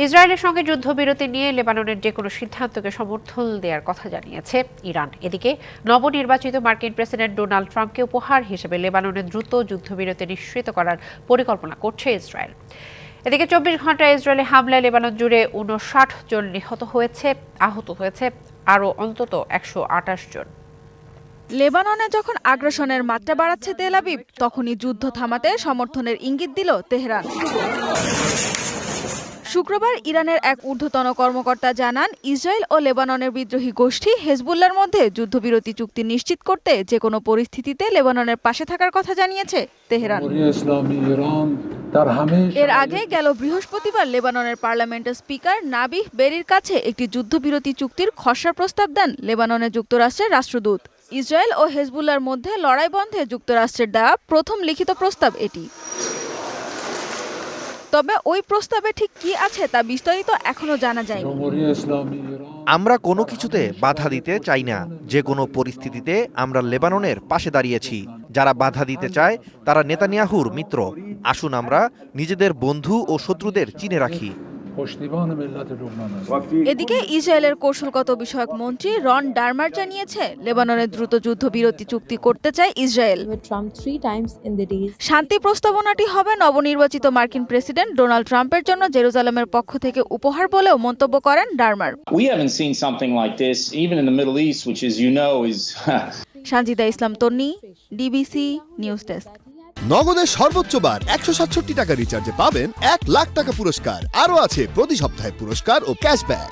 ইসরায়েলের সঙ্গে যুদ্ধবিরতি নিয়ে লেবাননের যে কোনো সিদ্ধান্তকে সমর্থন দেওয়ার কথা জানিয়েছে ইরান। এদিকে নবনির্বাচিত মার্কিন প্রেসিডেন্ট ডোনাল্ড ট্রাম্পকে উপহার হিসেবে লেবাননের দ্রুত যুদ্ধবিরতি নিশ্চিত করার পরিকল্পনা করছে ইসরায়েল। এদিকে 24 ঘন্টায় ইসরায়েলি হামলায় লেবানন জুড়ে 59 জন নিহত হয়েছে, আহত হয়েছে আরও অন্তত 128 জন। লেবাননে যখন আগ্রাসনের মাত্রা বাড়াচ্ছে তেল আবিব, তখনই যুদ্ধ থামাতে সমর্থনের ইঙ্গিত দিল তেহরান। শুক্রবার ইরানের এক ঊর্ধ্বতন কর্মকর্তা জানান, ইসরায়েল ও লেবাননের বিদ্রোহী গোষ্ঠী হেজবুল্লাহর মধ্যে যুদ্ধবিরতি চুক্তি নিশ্চিত করতে যে কোনো পরিস্থিতিতে লেবাননের পাশে থাকার কথা জানিয়েছে তেহরান। এর আগে গেল বৃহস্পতিবার লেবাননের পার্লামেন্টের স্পিকার নাবিহ বেরির কাছে একটি যুদ্ধবিরতি চুক্তির খসড়া প্রস্তাব দেন লেবাননের যুক্তরাষ্ট্রের রাষ্ট্রদূত। ইসরায়েল ও হেজবুল্লাহর মধ্যে লড়াই বন্ধে যুক্তরাষ্ট্রের দেওয়া প্রথম লিখিত প্রস্তাব এটি। তবে ওই প্রস্তাবে ঠিক কি আছে তা বিস্তারিত এখনো জানা যায়নি। আমরা কোনো কিছুতে বাধা দিতে চাই না। যে কোনো পরিস্থিতিতে আমরা লেবাননের পাশে দাঁড়িয়েছি। যারা বাধা দিতে চায় তারা নেতানিয়াহুর মিত্র। আসুন আমরা নিজেদের বন্ধু ও শত্রুদের চিনে রাখি। এদিকে ইসরায়েলের কৌশলগত বিষয়ক মন্ত্রী রন ডারমার জানিয়েছে, লেবাননের দ্রুত যুদ্ধবিরতি চুক্তি করতে চায় ইসরায়েল। শান্তি প্রস্তাবনাটি হবে নবনির্বাচিত মার্কিন প্রেসিডেন্ট ডোনাল্ড ট্রাম্পের জন্য জেরুজালেমের পক্ষ থেকে উপহার বলেও মন্তব্য করেন ডারমার। সানজিদা ইসলাম তন্নি, ডিবিসি নিউজ ডেস্ক। নগদের সর্বোচ্চ বার 167 টাকা রিচার্জে পাবেন 1 লাখ টাকা পুরস্কার। আরও আছে প্রতি সপ্তাহে পুরস্কার ও ক্যাশব্যাক।